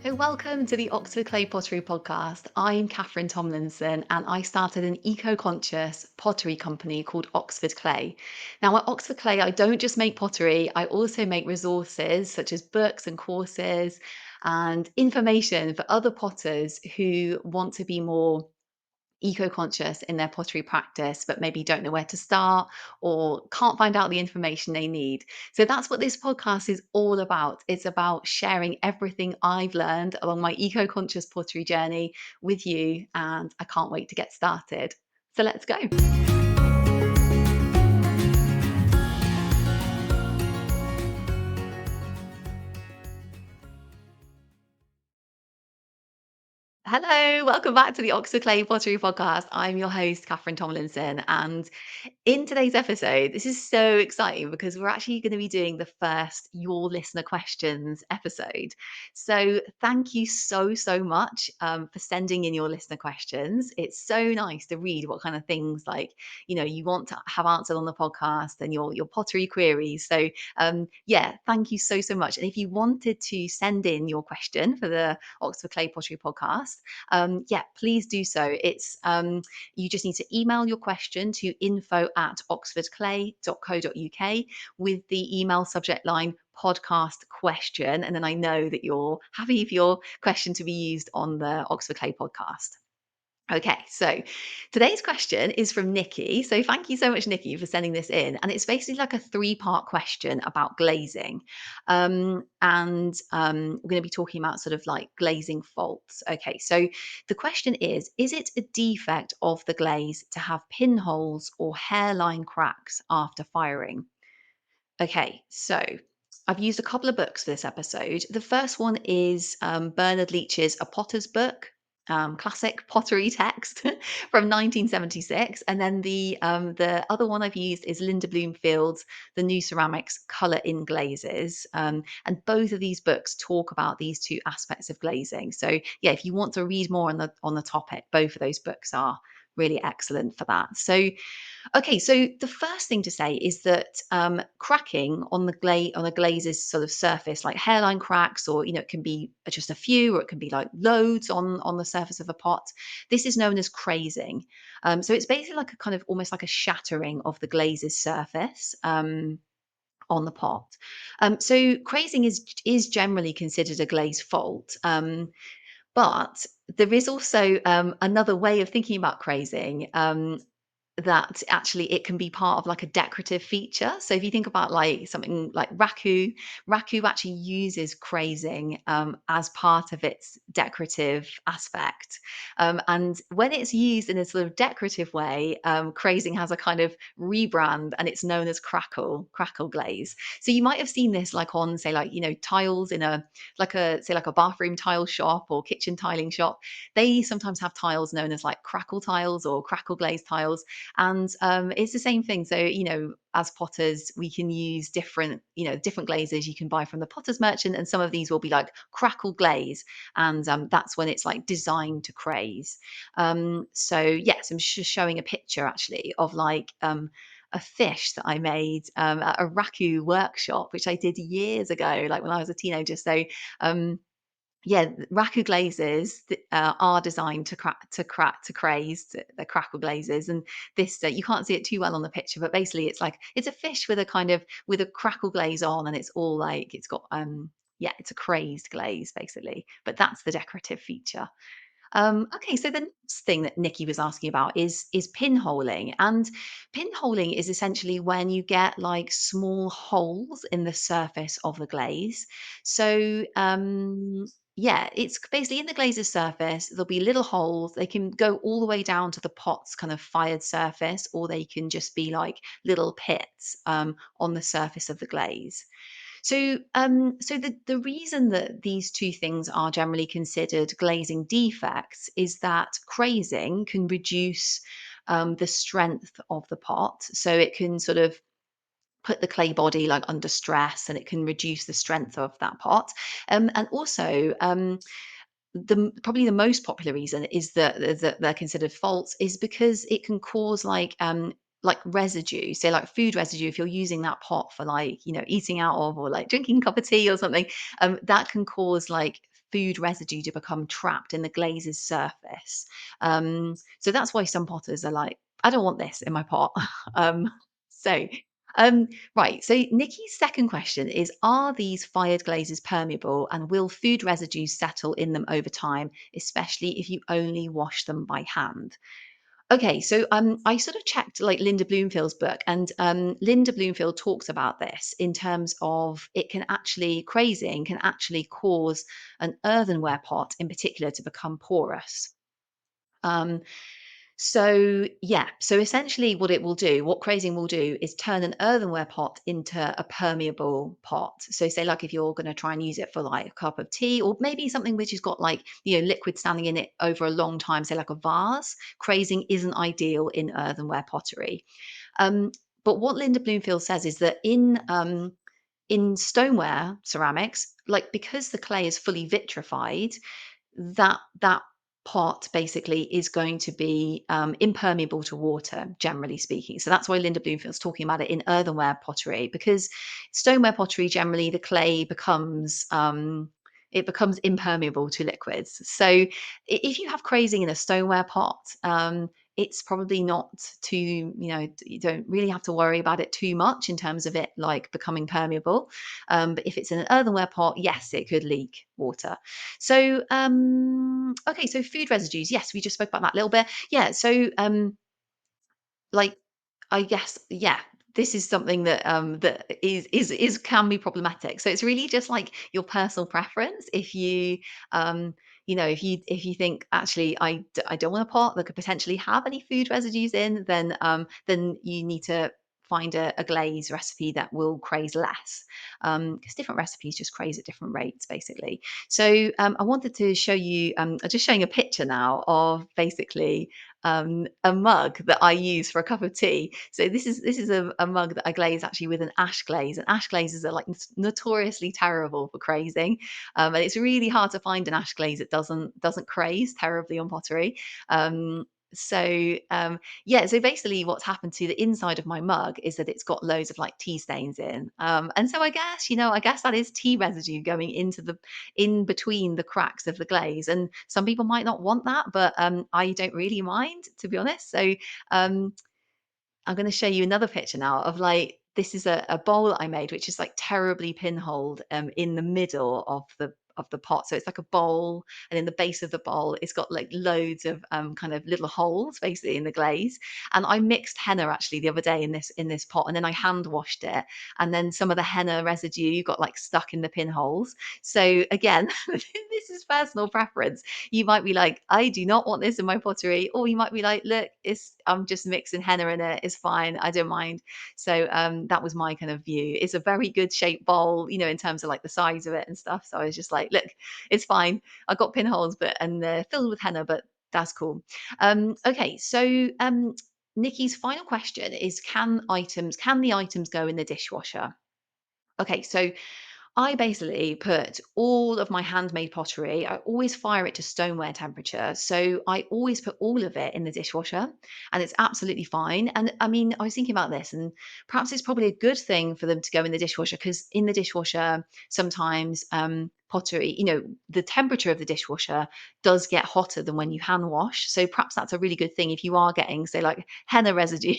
So, welcome to the Oxford Clay Pottery Podcast. I'm Catherine Tomlinson and I started an eco conscious pottery company called Oxford Clay. Now, at Oxford Clay, I don't just make pottery, I also make resources such as books and courses and information for other potters who want to be more eco-conscious in their pottery practice but maybe don't know where to start or can't find out the information they need. So that's what this podcast is all about. It's about sharing everything I've learned along my eco-conscious pottery journey with you, and I can't wait to get started. So let's go. Hello, welcome back to the Oxford Clay Pottery Podcast. I'm your host, Catherine Tomlinson, and in today's episode, this is so exciting because we're actually going to be doing the first Your Listener Questions episode. So, thank you so much for sending in your listener questions. It's so nice to read what kind of things you want to have answered on the podcast and your pottery queries. So, yeah, thank you so much. And if you wanted to send in your question for the Oxford Clay Pottery Podcast, yeah, please do so. You just need to email your question to info@oxfordclay.co.uk with the email subject line podcast question. And then I know that you're happy for your question to be used on the Oxford Clay podcast. Okay, so today's question is from Nikki. So thank you so much, Nikki, for sending this in. And it's basically like a three-part question about glazing. We're going to be talking about sort of like glazing faults. Okay, so the question is it a defect of the glaze to have pinholes or hairline cracks after firing? Okay, so I've used a couple of books for this episode. The first one is Bernard Leach's A Potter's Book, classic pottery text from 1976, and then the other one I've used is Linda Bloomfield's The New Ceramics Color in Glazes, and both of these books talk about these two aspects of glazing. So yeah, if you want to read more on the topic, both of those books are really excellent for that. So okay, so the first thing to say is that cracking on a glaze's sort of surface, like hairline cracks, or it can be just a few, or it can be like loads on the surface of a pot. This is known as crazing. So it's basically like a kind of almost like a shattering of the glaze's surface. On the pot. So crazing is generally considered a glaze fault. But there is also another way of thinking about crazing. That actually it can be part of like a decorative feature. So if you think about like something like raku actually uses crazing as part of its decorative aspect. And when it's used in a sort of decorative way, crazing has a kind of rebrand and it's known as crackle glaze. So you might have seen this like on say like tiles in a like a say like a bathroom tile shop or kitchen tiling shop. They sometimes have tiles known as like crackle tiles or crackle glaze tiles, and it's the same thing. So, as potters, we can use different glazes you can buy from the potter's merchant. And some of these will be like crackle glaze. And that's when it's like designed to craze. So, yes, I'm just showing a picture actually of like, a fish that I made at a raku workshop, which I did years ago, like when I was a teenager. So, yeah, raku glazes are designed to craze. They're crackle glazes, and this you can't see it too well on the picture, but basically it's a fish with a kind of with a crackle glaze on, and it's all like it's got yeah, it's a crazed glaze basically, but that's the decorative feature. Okay, so the next thing that Nikki was asking about is pinholing, and pinholing is essentially when you get like small holes in the surface of the glaze. So yeah, it's basically in the glaze's surface. There'll be little holes. They can go all the way down to the pot's kind of fired surface, or they can just be like little pits on the surface of the glaze. So the reason that these two things are generally considered glazing defects is that crazing can reduce the strength of the pot. So it can sort of put the clay body like under stress, and it can reduce the strength of that pot. And also, probably the most popular reason is that they're considered faults is because it can cause like residue, say like food residue, if you're using that pot for like eating out of or like drinking a cup of tea or something, that can cause like food residue to become trapped in the glaze's surface. So that's why some potters are like, I don't want this in my pot. um, so um, right. So Nikki's second question is: are these fired glazes permeable, and will food residues settle in them over time, especially if you only wash them by hand? Okay, so I sort of checked like Linda Bloomfield's book, and Linda Bloomfield talks about this in terms of it can actually crazing can actually cause an earthenware pot in particular to become porous. Um, so yeah, so essentially what it will do, what crazing will do is turn an earthenware pot into a permeable pot. So say like if you're going to try and use it for like a cup of tea, or maybe something which has got like, liquid standing in it over a long time, say like a vase, crazing isn't ideal in earthenware pottery. Um, but what Linda Bloomfield says is that in stoneware ceramics, like because the clay is fully vitrified, that pot basically is going to be impermeable to water, generally speaking. So that's why Linda Bloomfield's talking about it in earthenware pottery, because stoneware pottery generally the clay becomes it becomes impermeable to liquids. So if you have crazing in a stoneware pot, it's probably not too, you don't really have to worry about it too much in terms of it like becoming permeable. But if it's in an earthenware pot, yes, it could leak water. So, okay, so food residues. Yes, we just spoke about that a little bit. Yeah, so like I guess, yeah, this is something that that is can be problematic. So it's really just like your personal preference. If you if you think actually I don't want a pot that could potentially have any food residues in, then you need to find a glaze recipe that will craze less, because different recipes just craze at different rates basically. So I wanted to show you, I'm just showing a picture now of basically a mug that I use for a cup of tea. So this is a mug that I glaze actually with an ash glaze, and ash glazes are like notoriously terrible for crazing, and it's really hard to find an ash glaze that doesn't craze terribly on pottery. Um, yeah, so basically what's happened to the inside of my mug is that it's got loads of like tea stains in, and so I guess that is tea residue going into the in between the cracks of the glaze. And some people might not want that, but I don't really mind, to be honest. So um, I'm going to show you another picture now of like this is a bowl that I made, which is like terribly pinholed in the middle of the pot. So it's like a bowl, and in the base of the bowl, it's got like loads of kind of little holes basically in the glaze. And I mixed henna actually the other day in this pot, and then I hand washed it, and then some of the henna residue got like stuck in the pinholes. So again, this is personal preference. You might be like, I do not want this in my pottery, or you might be like, look, it's I'm just mixing henna in it, it's fine, I don't mind. So that was my kind of view. It's a very good shaped bowl, in terms of like the size of it and stuff. So I was just like, look, it's fine. I got pinholes, and they're filled with henna, but that's cool. Okay, so Nikki's final question is: can the items go in the dishwasher? Okay, so I basically put all of my handmade pottery, I always fire it to stoneware temperature. So I always put all of it in the dishwasher, and it's absolutely fine. And I mean, I was thinking about this, and perhaps it's probably a good thing for them to go in the dishwasher, because in the dishwasher, sometimes pottery, the temperature of the dishwasher does get hotter than when you hand wash. So perhaps that's a really good thing if you are getting, say, like henna residue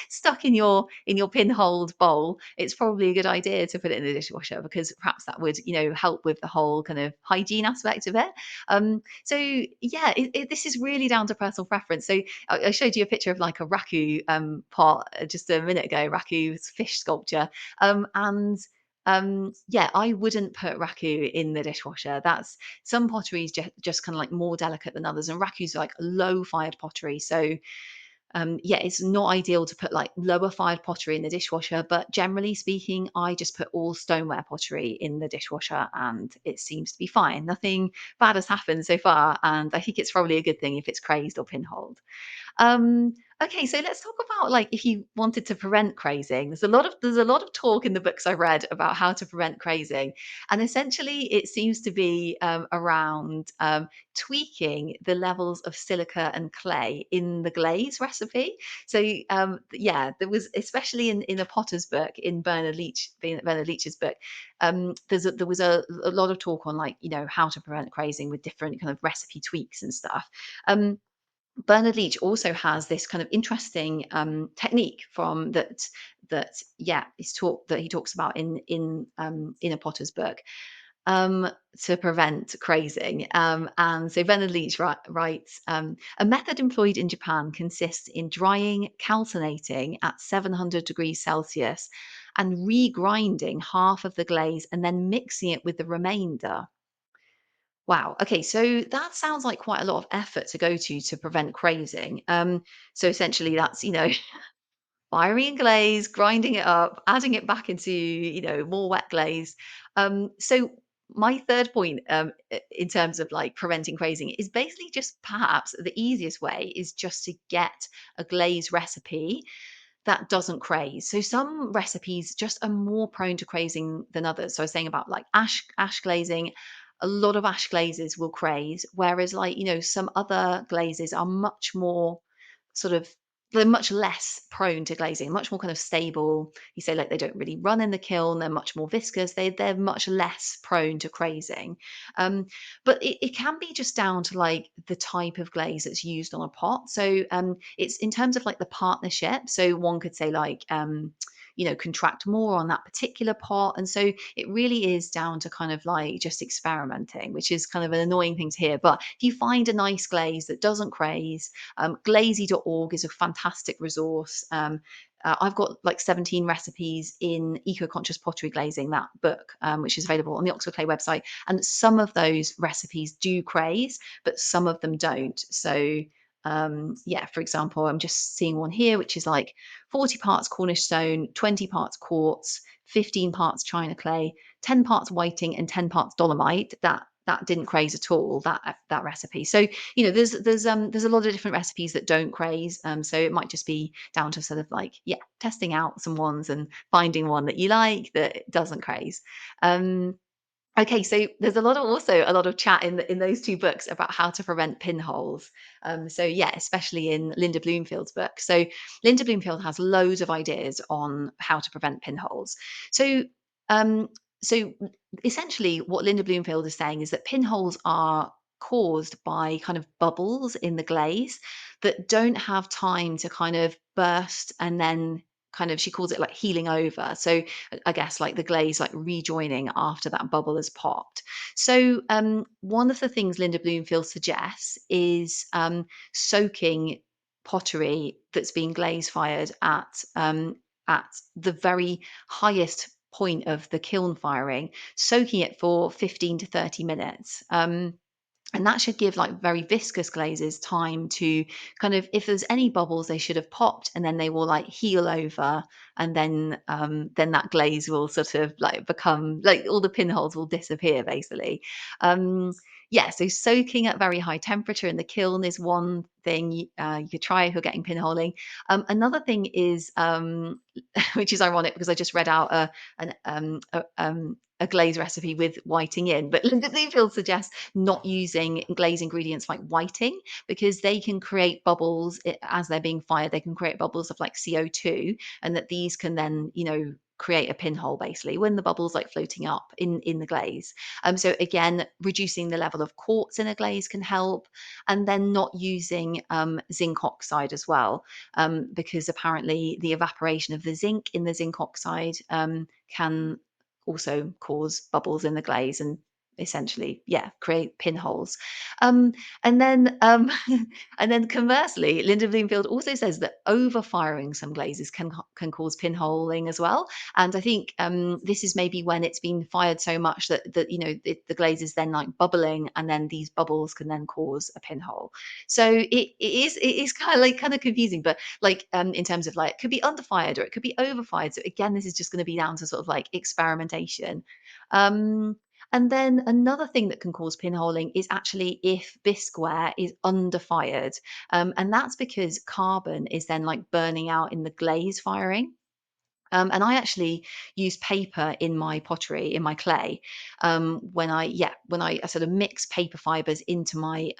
stuck in your pinholed bowl. It's probably a good idea to put it in the dishwasher, because perhaps that would help with the whole kind of hygiene aspect of it. So yeah, this is really down to personal preference. So I showed you a picture of like a raku pot just a minute ago, raku's fish sculpture, and yeah, I wouldn't put raku in the dishwasher. That's some pottery is just kind of like more delicate than others, and raku's like low fired pottery. So yeah, it's not ideal to put like lower fired pottery in the dishwasher, but generally speaking, I just put all stoneware pottery in the dishwasher, and it seems to be fine. Nothing bad has happened so far, and I think it's probably a good thing if it's crazed or pinholed. Okay, so let's talk about like if you wanted to prevent crazing. There's a lot of talk in the books I've read about how to prevent crazing, and essentially it seems to be around tweaking the levels of silica and clay in the glaze recipe. So yeah, there was especially in a potter's book in Bernard Leach's book. There was a lot of talk on like how to prevent crazing with different kind of recipe tweaks and stuff. Um, Bernard Leach also has this kind of interesting technique from that yeah is taught that he talks about in a Potter's book um, to prevent crazing. And so Bernard Leach writes a method employed in Japan consists in drying, calcinating at 700 degrees Celsius, and regrinding half of the glaze and then mixing it with the remainder. Wow. Okay. So that sounds like quite a lot of effort to go to prevent crazing. So essentially, that's firing in glaze, grinding it up, adding it back into more wet glaze. So my third point in terms of like preventing crazing is basically just perhaps the easiest way is just to get a glaze recipe that doesn't craze. So some recipes just are more prone to crazing than others. So I was saying about like ash glazing, a lot of ash glazes will craze, whereas like, some other glazes are much more sort of they're much less prone to glazing, much more kind of stable. You say like they don't really run in the kiln, they're much more viscous, they're much less prone to crazing. Um, but it can be just down to like the type of glaze that's used on a pot. So it's in terms of like the partnership. So one could say like contract more on that particular pot. And so it really is down to kind of like just experimenting, which is kind of an annoying thing to hear. But if you find a nice glaze that doesn't craze, glazy.org is a fantastic resource. I've got like 17 recipes in eco-conscious pottery glazing, that book, which is available on the Oxford Clay website. And some of those recipes do craze, but some of them don't. So yeah, for example, I'm just seeing one here, which is like 40 parts Cornish stone, 20 parts quartz, 15 parts china clay, 10 parts whiting, and 10 parts dolomite. That didn't craze at all, that recipe. So there's a lot of different recipes that don't craze. So it might just be down to sort of like testing out some ones and finding one that you like that doesn't craze. um Okay, so there's a lot of chat in those two books about how to prevent pinholes. So yeah, especially in Linda Bloomfield's book. So Linda Bloomfield has loads of ideas on how to prevent pinholes. So um, so essentially, what Linda Bloomfield is saying is that pinholes are caused by kind of bubbles in the glaze that don't have time to kind of burst and then kind of she calls it like healing over. So I guess like the glaze like rejoining after that bubble has popped. So one of the things Linda Bloomfield suggests is soaking pottery that's been glaze fired at the very highest point of the kiln firing, soaking it for 15 to 30 minutes. And that should give like very viscous glazes time to kind of, if there's any bubbles, they should have popped and then they will like heal over, and then that glaze will sort of like become like all the pinholes will disappear basically. um yeah, so soaking at very high temperature in the kiln is one thing you could try if you're getting pinholing. Another thing is which is ironic because I just read out a glaze recipe with whiting in, but Linda Bloomfield suggests not using glaze ingredients like whiting because they can create bubbles as they're being fired. They can create bubbles of like CO2, and that these can then, create a pinhole basically when the bubbles like floating up in the glaze. So again, reducing the level of quartz in a glaze can help, and then not using zinc oxide as well, because apparently the evaporation of the zinc in the zinc oxide can also cause bubbles in the glaze and essentially create pinholes. Um, and then and then conversely, Linda Bloomfield also says that over firing some glazes can cause pinholing as well. And I think this is maybe when it's been fired so much that the glaze is then like bubbling, and then these bubbles can then cause a pinhole. So it is kind of confusing, but like in terms of like it could be underfired or it could be overfired. So again, this is just going to be down to sort of like experimentation. Um, And then another thing that can cause pinholing is actually if bisqueware is under fired. And that's because carbon is then like burning out in the glaze firing. And I actually use paper in my pottery, in my clay, when I sort of mix paper fibers into my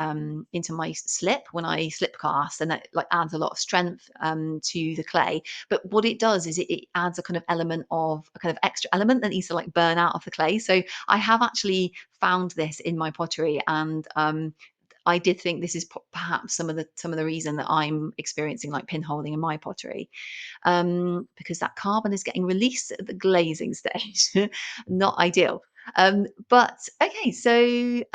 slip when I slip cast, and that like adds a lot of strength to the clay. But what it does is it adds a kind of element of a kind of extra element that needs to like burn out of the clay. So I have actually found this in my pottery, and I did think this is perhaps some of the reason that I'm experiencing like pinholing in my pottery, because that carbon is getting released at the glazing stage. Not ideal. But okay, so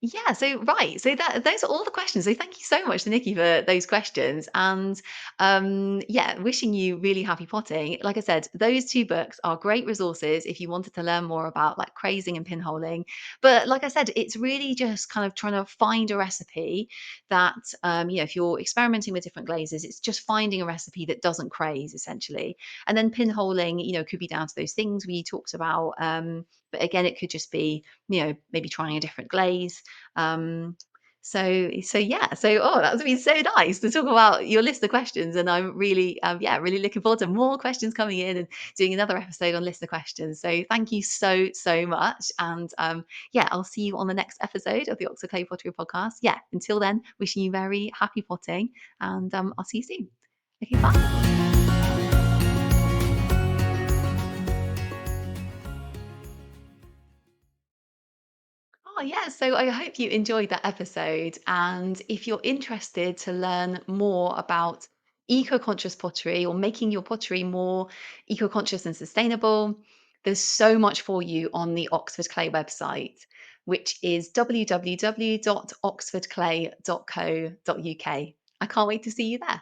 yeah, so right, so those are all the questions. So thank you so much to Nikki for those questions, and yeah, wishing you really happy potting. Like I said, those two books are great resources if you wanted to learn more about like crazing and pinholing. But like I said, it's really just kind of trying to find a recipe that if you're experimenting with different glazes, it's just finding a recipe that doesn't craze essentially. And then pinholing, could be down to those things we talked about. But again, it could just be maybe trying a different glaze. um, so yeah, so that's been so nice to talk about your list of questions, and I'm really yeah, really looking forward to more questions coming in and doing another episode on list of questions. So thank you so much, and yeah, I'll see you on the next episode of the Oxford Clay Pottery Podcast. Yeah, until then, wishing you very happy potting, and I'll see you soon. Okay, bye. Oh, yeah. So I hope you enjoyed that episode. And if you're interested to learn more about eco conscious pottery or making your pottery more eco conscious and sustainable, there's so much for you on the Oxford Clay website, which is www.oxfordclay.co.uk. I can't wait to see you there.